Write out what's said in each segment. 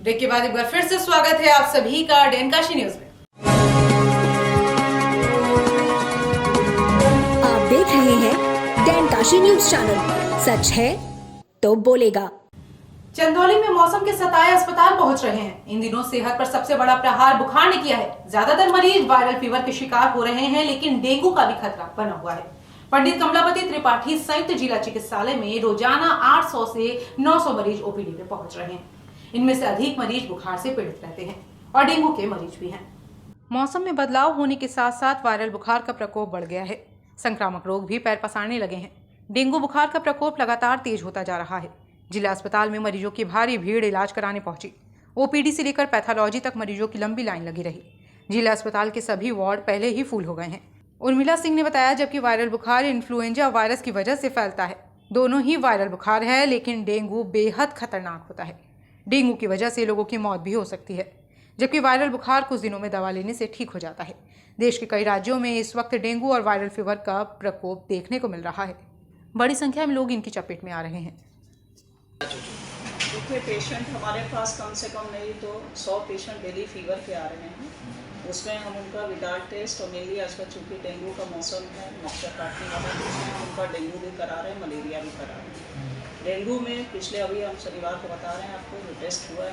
Break के बाद एक बार फिर से स्वागत है आप सभी का डेनकाशी न्यूज में। आप देख रहे हैं डेनकाशी न्यूज चैनल, सच है तो बोलेगा। चंदौली में मौसम के सताए अस्पताल पहुंच रहे हैं। इन दिनों सेहत पर सबसे बड़ा प्रहार बुखार ने किया है। ज्यादातर मरीज वायरल फीवर के शिकार हो रहे हैं, लेकिन डेंगू का भी खतरा बना हुआ है। पंडित कमलापति त्रिपाठी संयुक्त जिला चिकित्सालय में रोजाना 800 से 900 मरीज ओपीडी में पहुंच रहे हैं। इनमें से अधिक मरीज बुखार से पीड़ित रहते हैं और डेंगू के मरीज भी हैं। मौसम में बदलाव होने के साथ साथ वायरल बुखार का प्रकोप बढ़ गया है। संक्रामक रोग भी पैर पसारने लगे हैं। डेंगू बुखार का प्रकोप लगातार तेज होता जा रहा है। जिला अस्पताल में मरीजों की भारी भीड़ इलाज कराने पहुंची। ओपीडी से लेकर पैथोलॉजी तक मरीजों की लंबी लाइन लगी रही। जिला अस्पताल के सभी वार्ड पहले ही फुल हो गए हैं। उर्मिला सिंह ने बताया, जबकि वायरल बुखार इन्फ्लुएंजा वायरस की वजह से फैलता है। दोनों ही वायरल बुखार है, लेकिन डेंगू बेहद खतरनाक होता है। डेंगू की वजह से लोगों की मौत भी हो सकती है, जबकि वायरल बुखार कुछ दिनों में दवा लेने से ठीक हो जाता है। देश के कई राज्यों में इस वक्त डेंगू और वायरल फीवर का प्रकोप देखने को मिल रहा है। बड़ी संख्या में लोग इनकी चपेट में आ रहे हैं। देखिए, पेशेंट हमारे पास कम से कम नहीं तो 100 पेशेंट डेली फीवर के आ रहे हैं। उसमें हम उनका विदाउट टेस्ट और मेनली आजकल चूँकि डेंगू का मौसम है, मच्छर काटने वाला, उसमें उनका डेंगू भी करा रहे हैं, मलेरिया भी करा रहे हैं। डेंगू में पिछले अभी हम शनिवार को बता रहे हैं आपको जो टेस्ट हुआ है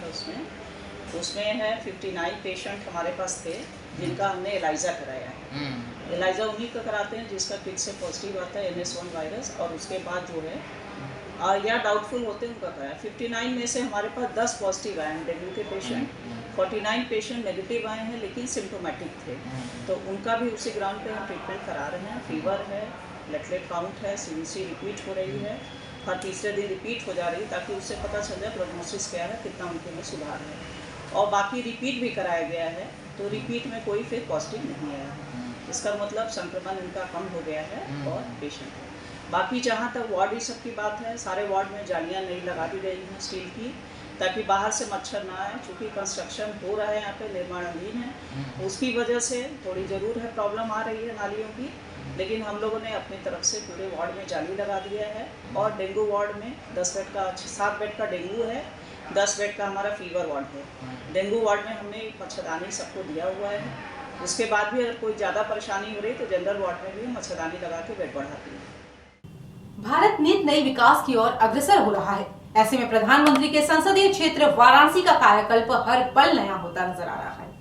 उसमें है 59 पेशेंट हमारे पास थे जिनका हमने एलाइजा कराया है। एलाइजा उन्हीं का कराते हैं जिसका किट से पॉजिटिव आता है NS1 वायरस, और उसके बाद जो है या डाउटफुल होते हैं उनका कराया। 59 में से हमारे पास 10 पॉजिटिव आए हैं डेंगू के पेशेंट, 49 पेशेंट नेगेटिव आए हैं लेकिन सिम्टोमेटिक थे, तो उनका भी उसी ग्राउंड पे हम ट्रीटमेंट करा रहे हैं। फीवर है, प्लेटलेट काउंट है, CBC रिपीट हो रही है, हर तीसरे दिन रिपीट हो जा रही है, ताकि उससे पता चल जाए प्रोग्नोसिस क्या है, कितना उनके में सुधार है। और बाकी रिपीट भी कराया गया है, तो रिपीट में कोई फिर पॉजिटिव नहीं आया है। इसका मतलब संक्रमण इनका कम हो गया है और पेशेंट है। बाकी जहाँ तक वार्ड सब की बात है, सारे वार्ड में जालियाँ नई लगा दी गई हैं स्टील की, ताकि बाहर से मच्छर ना आए। चूँकि कंस्ट्रक्शन हो रहा है, यहाँ पे निर्माणाधीन है, उसकी वजह से थोड़ी ज़रूर है प्रॉब्लम आ रही है नालियों की, लेकिन हम लोगों ने अपनी तरफ से पूरे वार्ड में जाली लगा दिया है। और डेंगू वार्ड में 7 बेड का डेंगू है, 10 बेड का हमारा फीवर वार्ड है। डेंगू वार्ड में हमने मच्छरदानी सबको दिया हुआ है। उसके बाद भी अगर कोई ज़्यादा परेशानी हो रही तो जनरल वार्ड में भी मच्छरदानी लगा के बेड बढ़ाती है। भारत नित नई विकास की ओर अग्रसर हो रहा है। ऐसे में प्रधानमंत्री के संसदीय क्षेत्र वाराणसी का कायाकल्प हर पल नया होता नजर आ रहा है।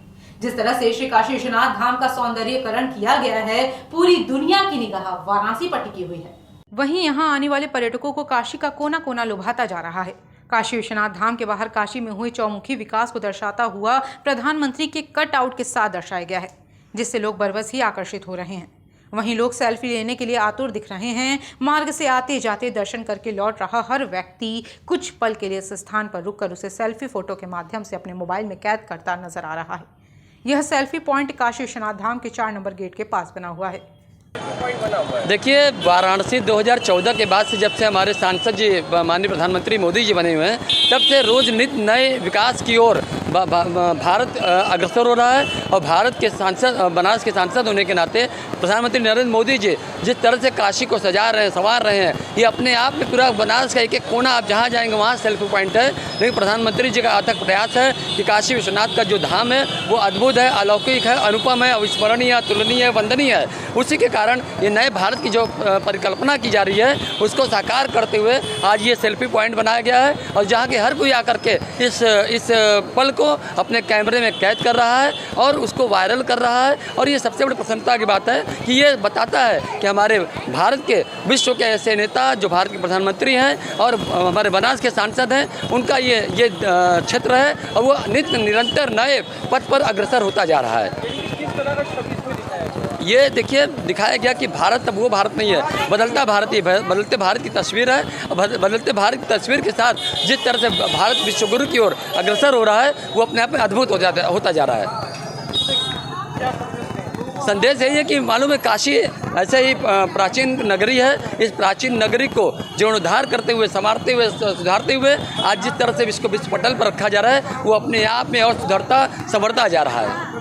जिस तरह से श्री काशी विश्वनाथ धाम का सौंदर्यीकरण किया गया है, पूरी दुनिया की निगाह वाराणसी पर टिकी हुई है। वहीं यहाँ आने वाले पर्यटकों को काशी का कोना कोना लुभाता जा रहा है। काशी विश्वनाथ धाम के बाहर काशी में हुए चौमुखी विकास को दर्शाता हुआ प्रधानमंत्री के कट आउट के साथ दर्शाया गया है, जिससे लोग बरबस ही आकर्षित हो रहे हैं। वहीं लोग सेल्फी लेने के लिए आतुर दिख रहे हैं। मार्ग से आते जाते दर्शन करके लौट रहा हर व्यक्ति कुछ पल के लिए इस स्थान पर रुककर उसे सेल्फी फोटो के माध्यम से अपने मोबाइल में कैद करता नजर आ रहा है। यह सेल्फी पॉइंट काशी विश्वनाथ धाम के 4 नंबर गेट के पास बना हुआ है। देखिए, वाराणसी 2014 के बाद से जब से हमारे सांसद जी माननीय प्रधानमंत्री मोदी जी बने हुए हैं, तब से रोज नित नए विकास की ओर भारत अग्रसर हो रहा है। और भारत के सांसद, बनारस के सांसद होने के नाते प्रधानमंत्री नरेंद्र मोदी जी जिस तरह से काशी को सजा रहे हैं, संवार रहे हैं, ये अपने आप में पूरा बनारस का एक एक कोना आप जहाँ जाएंगे वहाँ सेल्फी पॉइंट है। लेकिन प्रधानमंत्री जी का अथक प्रयास है कि काशी विश्वनाथ का जो धाम है वो अद्भुत है, अलौकिक है, अनुपम है, अविस्मरणीय, तुलनीय, वंदनीय है। उसी के कारण ये नए भारत की जो परिकल्पना की जा रही है उसको साकार करते हुए आज ये सेल्फी पॉइंट बनाया गया है, और जहाँ के हर कोई आकर के इस पल को अपने कैमरे में कैद कर रहा है और उसको वायरल कर रहा है। और ये सबसे बड़ी प्रसन्नता की बात है कि ये बताता है कि हमारे भारत के, विश्व के ऐसे नेता जो भारत के प्रधानमंत्री हैं और हमारे बनारस के सांसद हैं, उनका ये क्षेत्र है और वो निरंतर नए पथ पर अग्रसर होता जा रहा है। ये देखिए, दिखाया गया कि भारत अब वो भारत नहीं है, बदलता भारत ही, बदलते भारत की तस्वीर है। और बदलते भारत की तस्वीर के साथ जिस तरह से भारत विश्वगुरु की ओर अग्रसर हो रहा है वो अपने आप में अद्भुत होता जा रहा है। संदेश यही है कि मालूम है, काशी ऐसे ही प्राचीन नगरी है। इस प्राचीन नगरी को जीर्णोद्धार करते हुए, संवारते हुए, सुधारते हुए आज जिस तरह से इसको विश्व पटल पर रखा जा रहा है वो अपने आप में और सुधरता संवरता जा रहा है।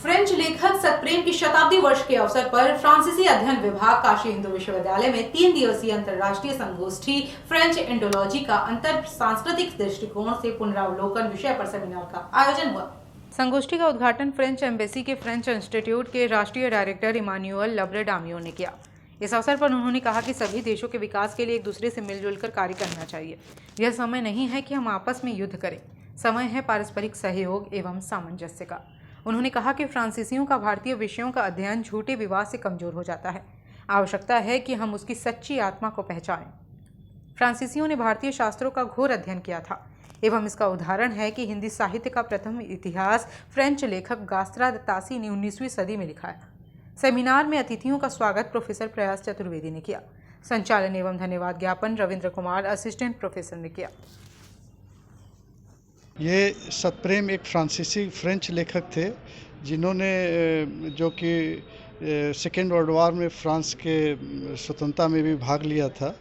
फ्रेंच लेखक सतप्रेम की शताब्दी वर्ष के अवसर पर फ्रांसीसी अध्ययन विभाग काशी हिंदू विश्वविद्यालय में 3 दिवसीय अंतर्राष्ट्रीय संगोष्ठी फ्रेंच एंटोलॉजी का अंतर सांस्कृतिक दृष्टिकोण से पुनरावलोकन विषय पर सेमिनार का आयोजन हुआ। संगोष्ठी का उद्घाटन फ्रेंच एम्बेसी के फ्रेंच इंस्टीट्यूट के राष्ट्रीय डायरेक्टर इमानुएल लब्रेडामियो ने किया। इस अवसर पर उन्होंने कहा कि सभी देशों के विकास के लिए एक दूसरे से मिलजुल कर कार्य करना चाहिए। यह समय नहीं है कि हम आपस में युद्ध करें, समय है पारस्परिक सहयोग एवं सामंजस्य का। उन्होंने कहा कि फ्रांसीसियों का भारतीय विषयों का अध्ययन झूठे विवाद से कमजोर हो जाता है। आवश्यकता है कि हम उसकी सच्ची आत्मा को पहचानें। फ्रांसीसियों ने भारतीय शास्त्रों का घोर अध्ययन किया था एवं इसका उदाहरण है कि हिंदी साहित्य का प्रथम इतिहास फ्रेंच लेखक गास्त्रा द तासी ने 19वीं सदी में लिखा है। सेमिनार में अतिथियों का स्वागत प्रोफेसर प्रयास चतुर्वेदी ने किया। संचालन एवं धन्यवाद ज्ञापन रविंद्र कुमार असिस्टेंट प्रोफेसर ने किया। ये सतप्रेम एक फ्रांसीसी फ्रेंच लेखक थे जिन्होंने जो कि सेकेंड वर्ल्ड वार में फ्रांस के स्वतंत्रता में भी भाग लिया था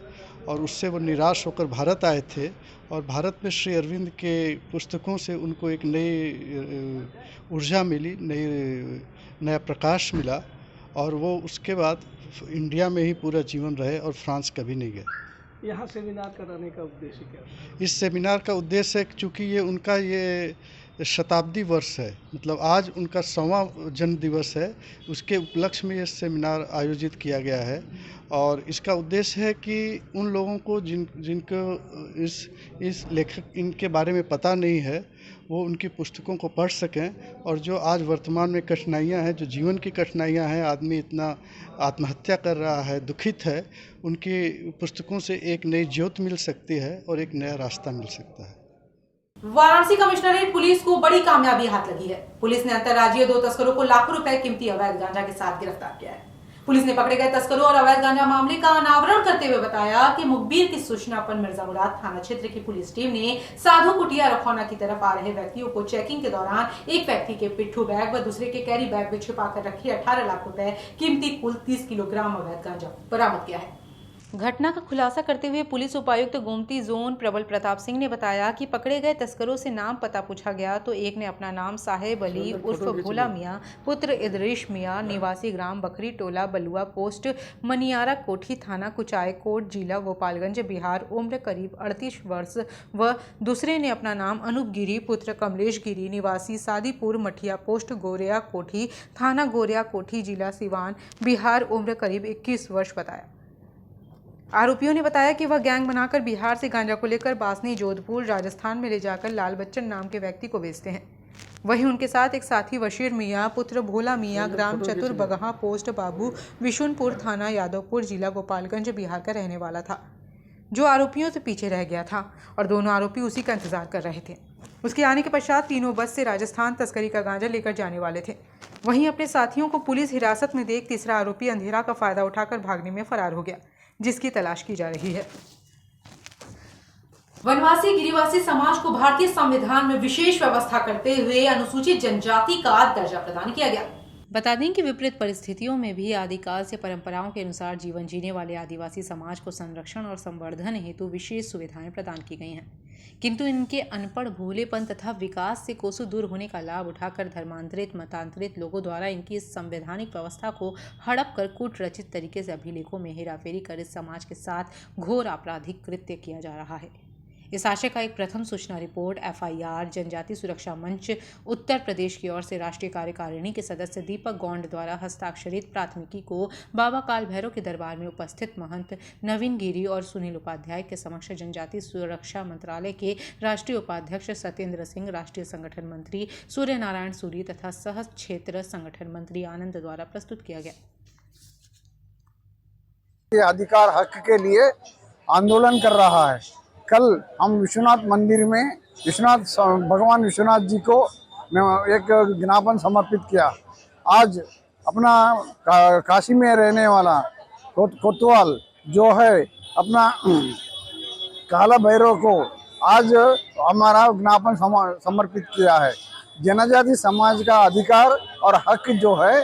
और उससे वो निराश होकर भारत आए थे और भारत में श्री अरविंद के पुस्तकों से उनको एक नई ऊर्जा मिली, नया प्रकाश मिला और वो उसके बाद इंडिया में ही पूरा जीवन रहे और फ्रांस कभी नहीं गए। यहाँ सेमिनार कराने का उद्देश्य क्या है? इस सेमिनार का उद्देश्य है चूँकि ये उनका ये शताब्दी वर्ष है, मतलब आज उनका 100वां जन्म दिवस है, उसके उपलक्ष्य में ये सेमिनार आयोजित किया गया है और इसका उद्देश्य है कि उन लोगों को जिनको इस लेखक इनके बारे में पता नहीं है वो उनकी पुस्तकों को पढ़ सकें और जो आज वर्तमान में कठिनाइयां हैं, जो जीवन की कठिनाइयां हैं, आदमी इतना आत्महत्या कर रहा है, दुखित है, उनकी पुस्तकों से एक नई ज्योत मिल सकती है और एक नया रास्ता मिल सकता है। वाराणसी कमिश्नरेट पुलिस को बड़ी कामयाबी हाथ लगी है। पुलिस ने अंतर्राज्यीय 2 तस्करों को लाखों रुपए कीमती अवैध गांजा के साथ गिरफ्तार किया है। पुलिस ने पकड़े गए तस्करों और अवैध गांजा मामले का अनावरण करते हुए बताया कि मुखबिर की सूचना पर मिर्जा मुराद थाना क्षेत्र की पुलिस टीम ने साधु कुटिया रखौना की तरफ आ रहे व्यक्तियों को चेकिंग के दौरान एक व्यक्ति के पिट्ठू बैग व दूसरे के कैरी बैग में छिपाकर रखे 18 लाख रुपए कीमती कुल 30 किलोग्राम अवैध गांजा बरामद किया है। घटना का खुलासा करते हुए पुलिस उपायुक्त गोमती जोन प्रबल प्रताप सिंह ने बताया कि पकड़े गए तस्करों से नाम पता पूछा गया तो एक ने अपना नाम साहेब अली उर्फ भोला मियाँ पुत्र इदरीश मियाँ निवासी ग्राम बकरी टोला बलुआ पोस्ट मनियारा कोठी थाना कुचाय कोट जिला गोपालगंज बिहार उम्र करीब 38 वर्ष व दूसरे ने अपना नाम अनूप गिरी पुत्र कमलेश गिरी निवासी सादीपुर मठिया पोस्ट गोरिया कोठी थाना गोरिया कोठी जिला सिवान बिहार उम्र करीब 21 वर्ष बताया। आरोपियों ने बताया कि वह गैंग बनाकर बिहार से गांजा को लेकर बासनी जोधपुर राजस्थान में ले जाकर लाल बच्चन नाम के व्यक्ति को बेचते हैं। वहीं उनके साथ एक साथी वशीर मियाँ पुत्र भोला मियाँ ग्राम चतुर बगहा पोस्ट बाबू विशुनपुर थाना यादवपुर जिला गोपालगंज बिहार का रहने वाला था, जो आरोपियों से पीछे रह गया था और दोनों आरोपी उसी का इंतजार कर रहे थे। उसके आने के पश्चात तीनों बस से राजस्थान तस्करी का गांजा लेकर जाने वाले थे। वहीं अपने साथियों को पुलिस हिरासत में देख तीसरा आरोपी अंधेरा का फायदा उठाकर भागने में फरार हो गया, जिसकी तलाश की जा रही है। वनवासी गिरिवासी समाज को भारतीय संविधान में विशेष व्यवस्था करते हुए अनुसूचित जनजाति का दर्जा प्रदान किया गया। बता दें कि विपरीत परिस्थितियों में भी आदिकाल से परंपराओं के अनुसार जीवन जीने वाले आदिवासी समाज को संरक्षण और संवर्धन हेतु विशेष सुविधाएं प्रदान की गई हैं, किंतु इनके अनपढ़ भोलेपन तथा विकास से कोसों दूर होने का लाभ उठाकर धर्मांतरित मतांतरित लोगों द्वारा इनकी इस संवैधानिक व्यवस्था को हड़प कर कूट रचित तरीके से अभिलेखों में हेराफेरी कर इस समाज के साथ घोर आपराधिक कृत्य किया जा रहा है। इस आशय का एक प्रथम सूचना रिपोर्ट FIR जनजाति सुरक्षा मंच उत्तर प्रदेश की ओर से राष्ट्रीय कार्यकारिणी के सदस्य दीपक गौंड द्वारा हस्ताक्षरित प्राथमिकी को बाबा काल भैरव के दरबार में उपस्थित महंत नवीन गिरी और सुनील उपाध्याय के समक्ष जनजाति सुरक्षा मंत्रालय के राष्ट्रीय उपाध्यक्ष सत्येंद्र सिंह, राष्ट्रीय संगठन मंत्री सूर्य नारायण सूरी तथा सह क्षेत्र संगठन मंत्री आनंद द्वारा प्रस्तुत किया गया। अधिकार हक के लिए आंदोलन कर रहा है। कल हम विश्वनाथ मंदिर में भगवान विश्वनाथ जी को एक ज्ञापन समर्पित किया। आज अपना काशी में रहने वाला कोतवाल जो है अपना काला भैरव को आज हमारा ज्ञापन समर्पित किया है। जनजाति समाज का अधिकार और हक जो है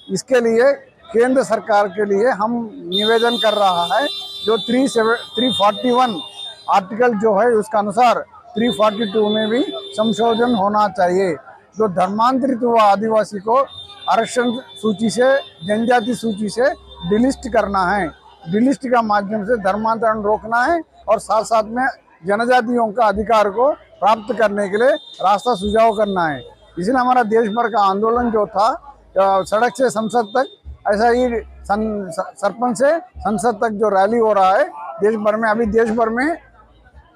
इसके लिए केंद्र सरकार के लिए हम निवेदन कर रहा है। जो 341 आर्टिकल जो है उसका अनुसार 342 में भी संशोधन होना चाहिए। जो धर्मांतरित हुआ आदिवासी को आरक्षण सूची से, जनजाति सूची से डिलिस्ट करना है। डिलिस्ट का माध्यम से धर्मांतरण रोकना है और साथ साथ में जनजातियों का अधिकार को प्राप्त करने के लिए रास्ता सुझाव करना है। इसलिए हमारा देश भर का आंदोलन जो था, सड़क से संसद तक, ऐसा ही सरपंच से संसद तक जो रैली हो रहा है देश भर में, अभी देश भर में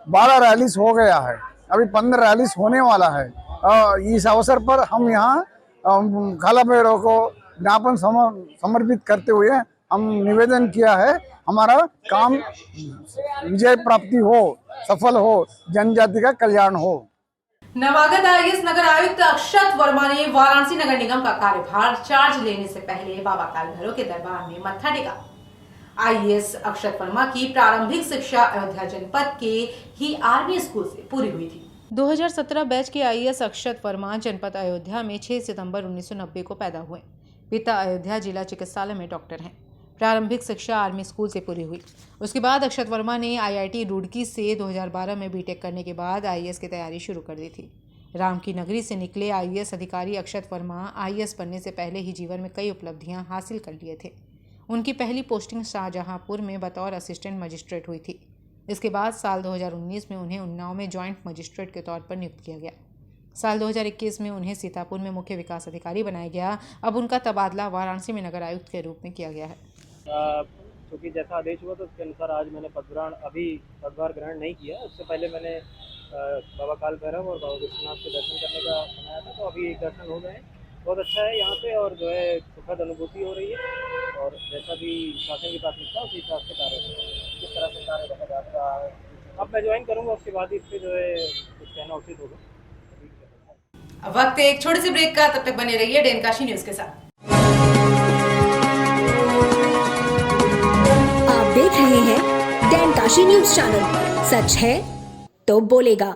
12 रैलीज हो गया है, अभी 15 रैलीज होने वाला है। इस अवसर पर हम यहाँ खाला भैरव को ज्ञापन समर्पित करते हुए हम निवेदन किया है, हमारा काम विजय प्राप्ति हो, सफल हो, जनजाति का कल्याण हो। नवागत आईएएस नगर आयुक्त अक्षत वर्मा ने वाराणसी नगर निगम का कार्यभार चार्ज लेने से पहले बाबा काल भैरव के दरबार में मत्था टेका। आईएएस अक्षत वर्मा की प्रारंभिक शिक्षा अयोध्या जनपद के ही आर्मी स्कूल से पूरी हुई थी। 2017 बैच के आईएएस अक्षत वर्मा जनपद अयोध्या में 6 सितंबर 1990 को पैदा हुए। पिता अयोध्या जिला चिकित्सालय में डॉक्टर हैं। प्रारंभिक शिक्षा आर्मी स्कूल से पूरी हुई। उसके बाद अक्षत वर्मा ने आईआईटी रुड़की से 2012 में बीटेक करने के बाद आईएएस की तैयारी शुरू कर दी थी। राम की नगरी से निकले आईएएस अधिकारी अक्षत वर्मा आईएएस बनने से पहले ही जीवन में कई उपलब्धियां हासिल कर लिए थे। उनकी पहली पोस्टिंग शाहजहांपुर में बतौर असिस्टेंट मजिस्ट्रेट हुई थी। इसके बाद साल 2019 में उन्हें उन्नाव में जॉइंट मजिस्ट्रेट के तौर पर नियुक्त किया गया। साल 2021 में उन्हें सीतापुर में मुख्य विकास अधिकारी बनाया गया। अब उनका तबादला वाराणसी में नगर आयुक्त के रूप में किया गया है। क्योंकि जैसा आदेश हुआ तो उसके अनुसार आज मैंने पदभार ग्रहण नहीं किया। उससे पहले मैंने बाबा काल भैरव और बाबा विश्वनाथ के दर्शन करने का बनाया था, तो अभी एक दर्शन हो गए। बहुत अच्छा है यहाँ पे और जो है सुखद अनुभूति हो रही है और जैसा भी शासन की प्राथमिकता उसी हिसाब से कार्य किस तरह से कार्य रखा जाता है। अब मैं ज्वाइन करूँगा, उसके बाद इस पर जो है कुछ कहना उचित होगा। वक्त एक छोटी सी ब्रेक का, तब तक बने रहिए डैनकाशी न्यूज के साथ। आप देख रहे हैं डैनकाशी न्यूज चैनल, सच है तो बोलेगा।